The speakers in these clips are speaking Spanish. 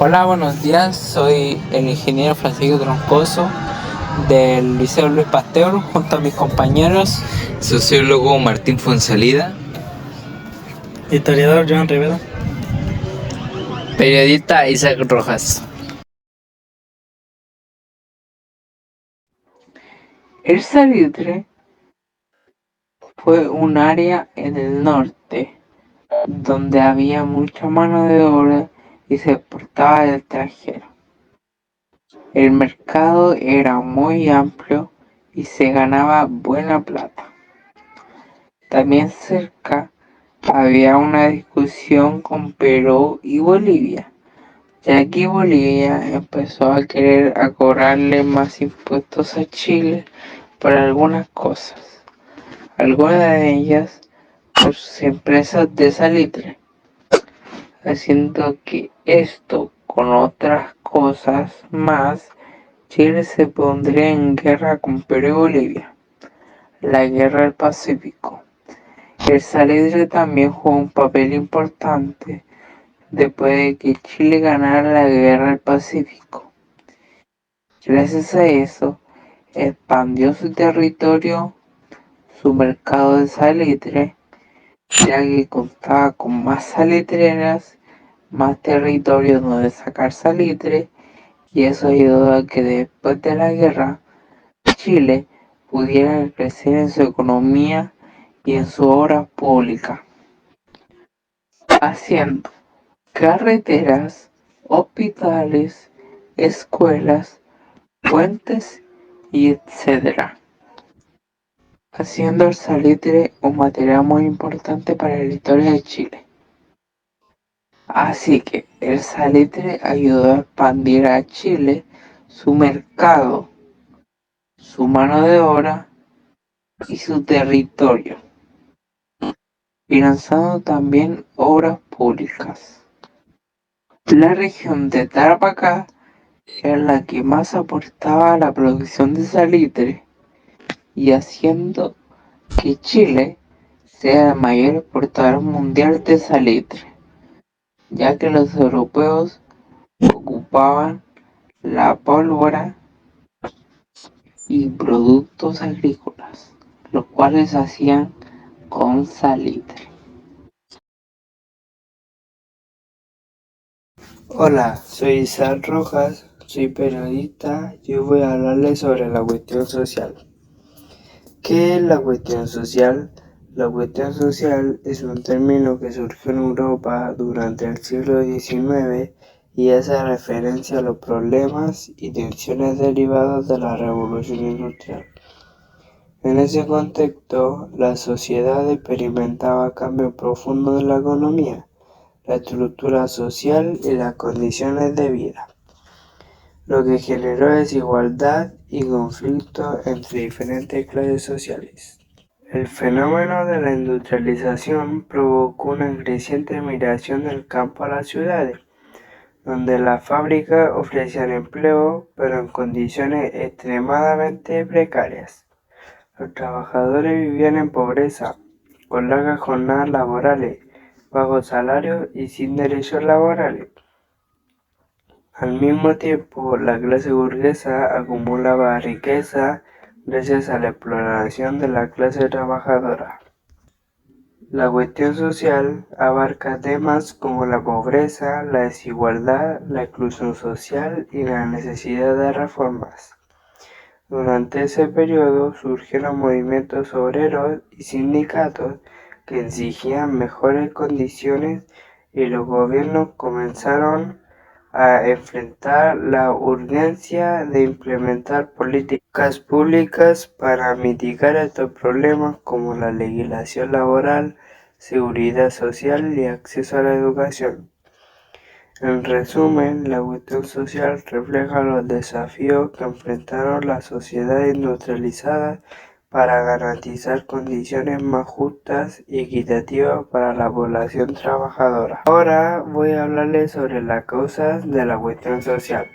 Hola, buenos días. Soy el ingeniero Francisco Troncoso del Liceo Luis Pasteur, junto a mis compañeros, Sociólogo Martín Fonsalida. Historiador Joan Rivera. Periodista Isaac Rojas. El Salitre fue un área en el norte donde había mucha mano de obra y se exportaba al extranjero. El mercado era muy amplio y se ganaba buena plata. También cerca había una discusión con Perú y Bolivia, ya que Bolivia empezó a querer cobrarle más impuestos a Chile por algunas cosas, algunas de ellas por sus empresas de salitre, haciendo que esto con otras cosas más, Chile se pondría en guerra con Perú y Bolivia, la guerra del Pacífico. El salitre también jugó un papel importante después de que Chile ganara la guerra del Pacífico. Gracias a eso, expandió su territorio, su mercado de salitre, ya que contaba con más salitreras, más territorio donde sacar salitre, y eso ayudó a que después de la guerra, Chile pudiera crecer en su economía y en sus obras públicas, haciendo carreteras, hospitales, escuelas, puentes y etc., haciendo el salitre un material muy importante para la historia de Chile. Así que el salitre ayudó a expandir a Chile su mercado, su mano de obra y su territorio, financiando también obras públicas. La región de Tarapacá era la que más aportaba a la producción de salitre y haciendo que Chile sea el mayor exportador mundial de salitre, ya que los europeos ocupaban la pólvora y productos agrícolas, los cuales se hacían con salitre. Hola, soy Isaac Rojas, soy periodista y hoy voy a hablarles sobre la cuestión social. ¿Qué es la cuestión social? La cuestión social es un término que surgió en Europa durante el siglo XIX y hace referencia a los problemas y tensiones derivados de la revolución industrial. En ese contexto, la sociedad experimentaba cambios profundos en la economía, la estructura social y las condiciones de vida, lo que generó desigualdad y conflicto entre diferentes clases sociales. El fenómeno de la industrialización provocó una creciente migración del campo a las ciudades, donde las fábricas ofrecían empleo, pero en condiciones extremadamente precarias. Los trabajadores vivían en pobreza, con largas jornadas laborales, bajos salarios y sin derechos laborales. Al mismo tiempo, la clase burguesa acumulaba riqueza gracias a la exploración de la clase trabajadora. La cuestión social abarca temas como la pobreza, la desigualdad, la exclusión social y la necesidad de reformas. Durante ese periodo surgieron movimientos obreros y sindicatos que exigían mejores condiciones y los gobiernos comenzaron a enfrentar la urgencia de implementar políticas públicas para mitigar estos problemas como la legislación laboral, seguridad social y acceso a la educación. En resumen, la cuestión social refleja los desafíos que enfrentaron las sociedades industrializadas para garantizar condiciones más justas y equitativas para la población trabajadora. Ahora voy a hablarles sobre las causas de la cuestión social.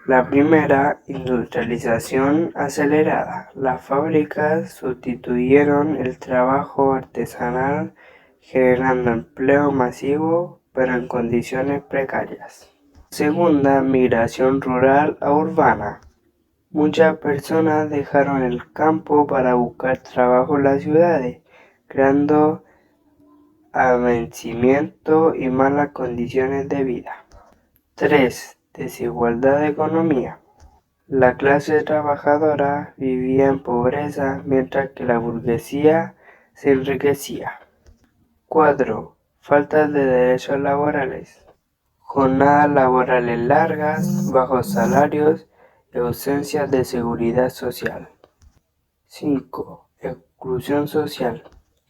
La primera, industrialización acelerada. Las fábricas sustituyeron el trabajo artesanal, generando empleo masivo, pero en condiciones precarias. Segunda, migración rural a urbana. Muchas personas dejaron el campo para buscar trabajo en las ciudades, creando avencimiento y malas condiciones de vida. 3. Desigualdad de economía. La clase trabajadora vivía en pobreza mientras que la burguesía se enriquecía. 4. Falta de derechos laborales. Jornadas laborales largas, bajos salarios y ausencia de seguridad social. 5. Exclusión social.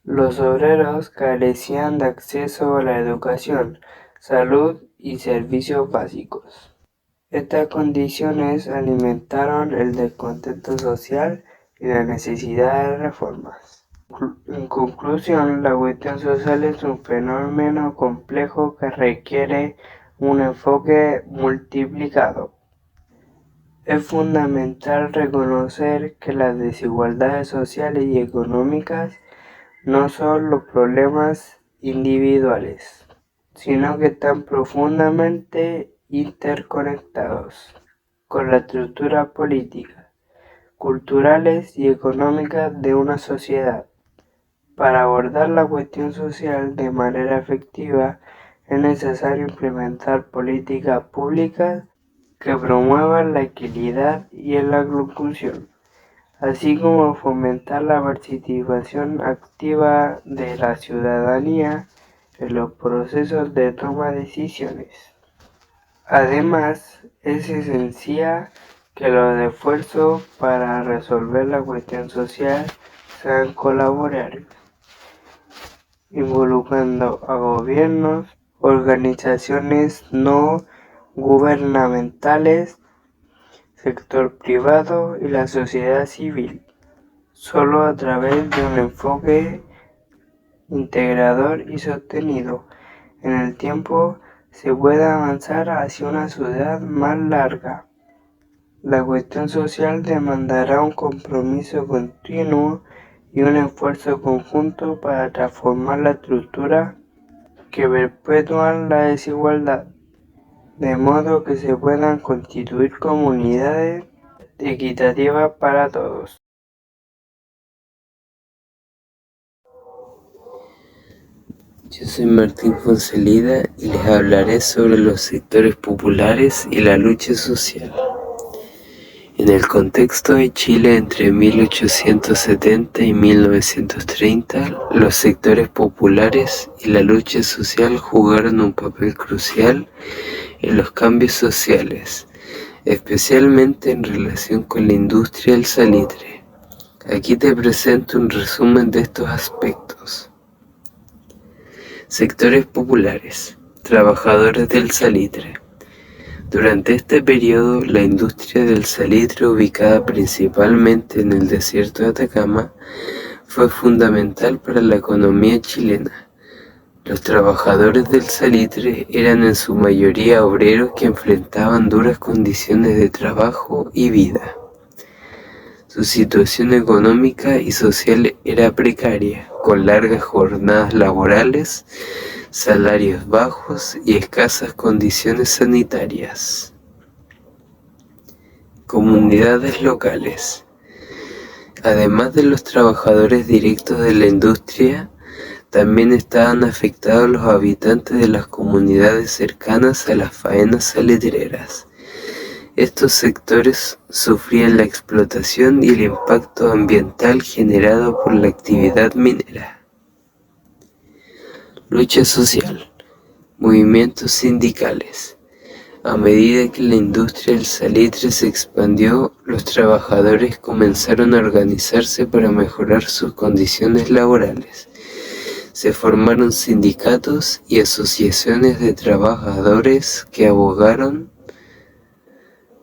Los obreros carecían de acceso a la educación, salud y servicios básicos. Estas condiciones alimentaron el descontento social y la necesidad de reformas. En conclusión, la cuestión social es un fenómeno complejo que requiere un enfoque multiplicado. Es fundamental reconocer que las desigualdades sociales y económicas no son los problemas individuales, sino que están profundamente interconectados con la estructura política, culturales y económicas de una sociedad. Para abordar la cuestión social de manera efectiva es necesario implementar políticas públicas que promuevan la equidad y la inclusión, así como fomentar la participación activa de la ciudadanía en los procesos de toma de decisiones. Además, es esencial que los esfuerzos para resolver la cuestión social sean colaborativos, involucrando a gobiernos, organizaciones no gubernamentales, sector privado y la sociedad civil. Solo a través de un enfoque integrador y sostenido en el tiempo se puede avanzar hacia una sociedad más larga. La cuestión social demandará un compromiso continuo y un esfuerzo conjunto para transformar la estructura que perpetúan la desigualdad, de modo que se puedan constituir comunidades equitativas para todos. Yo soy Martín Fonsalida y les hablaré sobre los sectores populares y la lucha social. En el contexto de Chile entre 1870 y 1930, los sectores populares y la lucha social jugaron un papel crucial en los cambios sociales, especialmente en relación con la industria del salitre. Aquí te presento un resumen de estos aspectos. Sectores populares, trabajadores del salitre. Durante este periodo, la industria del salitre, ubicada principalmente en el desierto de Atacama, fue fundamental para la economía chilena. Los trabajadores del salitre eran en su mayoría obreros que enfrentaban duras condiciones de trabajo y vida. Su situación económica y social era precaria, con largas jornadas laborales, salarios bajos y escasas condiciones sanitarias. Comunidades locales. Además de los trabajadores directos de la industria, también estaban afectados los habitantes de las comunidades cercanas a las faenas salitreras. Estos sectores sufrían la explotación y el impacto ambiental generado por la actividad minera. Lucha social. Movimientos sindicales. A medida que la industria del salitre se expandió, los trabajadores comenzaron a organizarse para mejorar sus condiciones laborales. Se formaron sindicatos y asociaciones de trabajadores que abogaron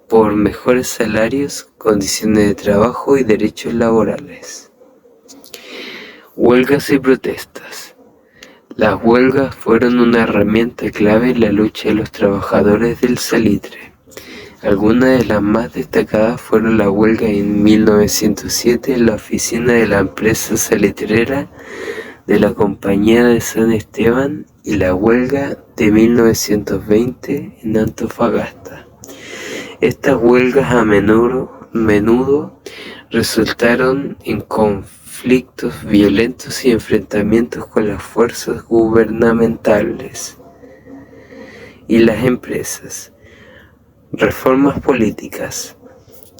por mejores salarios, condiciones de trabajo y derechos laborales. Huelgas y protestas. Las huelgas fueron una herramienta clave en la lucha de los trabajadores del salitre. Algunas de las más destacadas fueron la huelga en 1907 en la oficina de la empresa salitrera de la Compañía de San Esteban y la huelga de 1920 en Antofagasta. Estas huelgas a menudo resultaron en conflictos violentos y enfrentamientos con las fuerzas gubernamentales y las empresas. Reformas políticas.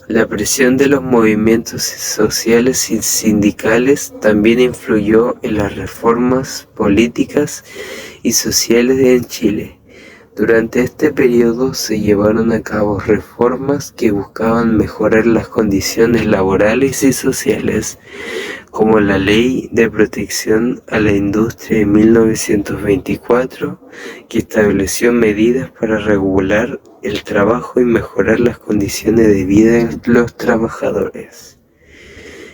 La presión de los movimientos sociales y sindicales también influyó en las reformas políticas y sociales en Chile. Durante este periodo se llevaron a cabo reformas que buscaban mejorar las condiciones laborales y sociales, como la Ley de Protección a la Industria de 1924, que estableció medidas para regular el trabajo y mejorar las condiciones de vida de los trabajadores.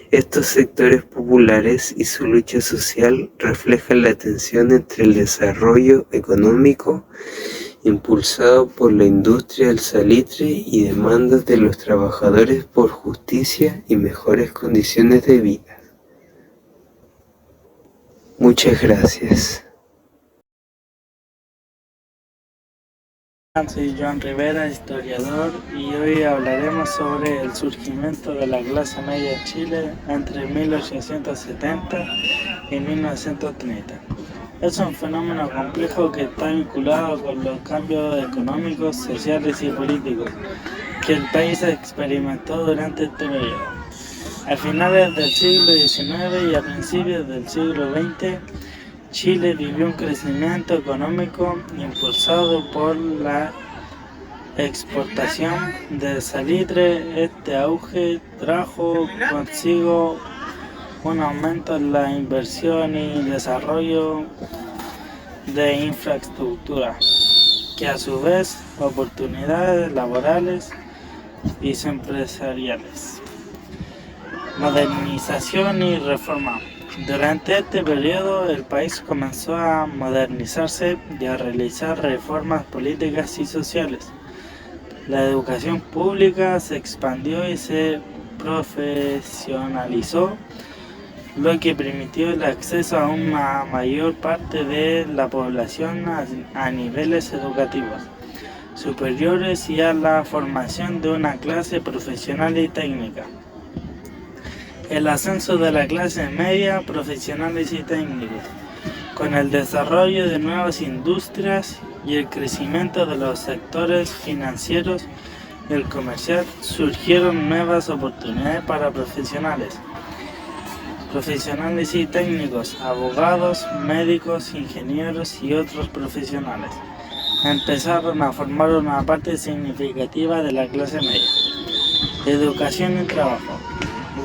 Estos sectores populares y su lucha social reflejan la tensión entre el desarrollo económico impulsado por la industria del salitre y demandas de los trabajadores por justicia y mejores condiciones de vida. Muchas gracias. Soy Joan Rivera, historiador, y hoy hablaremos sobre el surgimiento de la clase media en Chile entre 1870 y 1930. Es un fenómeno complejo que está vinculado con los cambios económicos, sociales y políticos que el país experimentó durante este periodo. A finales del siglo XIX y a principios del siglo XX, Chile vivió un crecimiento económico impulsado por la exportación de salitre. Este auge trajo consigo un aumento en la inversión y desarrollo de infraestructura, que a su vez oportunidades laborales y empresariales. Modernización y reforma. Durante este periodo el país comenzó a modernizarse y a realizar reformas políticas y sociales. La educación pública se expandió y se profesionalizó, lo que permitió el acceso a una mayor parte de la población a niveles educativos superiores y a la formación de una clase profesional y técnica. El ascenso de la clase media, profesionales y técnicos, con el desarrollo de nuevas industrias y el crecimiento de los sectores financieros y el comercial, surgieron nuevas oportunidades para profesionales y técnicos, abogados, médicos, ingenieros y otros profesionales. Empezaron a formar una parte significativa de la clase media. Educación y trabajo.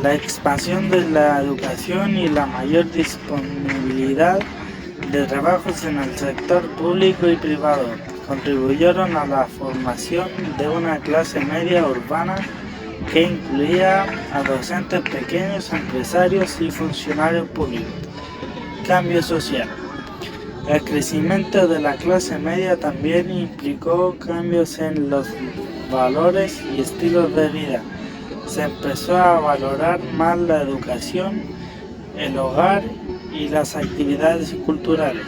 La expansión de la educación y la mayor disponibilidad de trabajos en el sector público y privado contribuyeron a la formación de una clase media urbana que incluía a docentes pequeños, empresarios y funcionarios públicos. Cambio social. El crecimiento de la clase media también implicó cambios en los valores y estilos de vida. Se empezó a valorar más la educación, el hogar y las actividades culturales.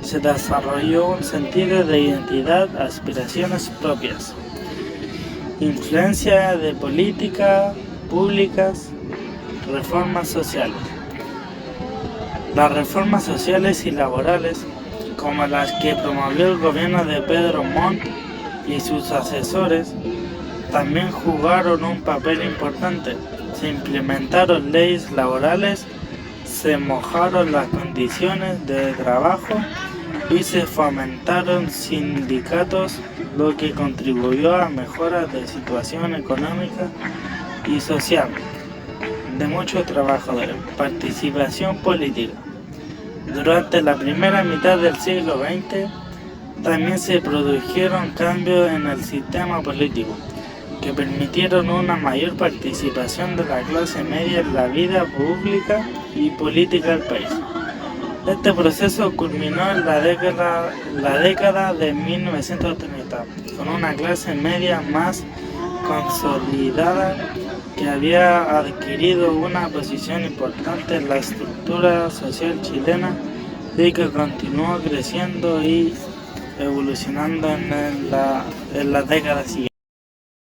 Se desarrolló un sentido de identidad, aspiraciones propias. Influencia de políticas públicas, reformas sociales. Las reformas sociales y laborales, como las que promovió el gobierno de Pedro Montt y sus asesores, también jugaron un papel importante. Se implementaron leyes laborales, se mejoraron las condiciones de trabajo y se fomentaron sindicatos, lo que contribuyó a mejoras de situación económica y social de muchos trabajadores. Participación política. Durante la primera mitad del siglo XX también se produjeron cambios en el sistema político que permitieron una mayor participación de la clase media en la vida pública y política del país. Este proceso culminó en la década de 1930, con una clase media más consolidada que había adquirido una posición importante en la estructura social chilena y que continuó creciendo y evolucionando en las décadas siguientes.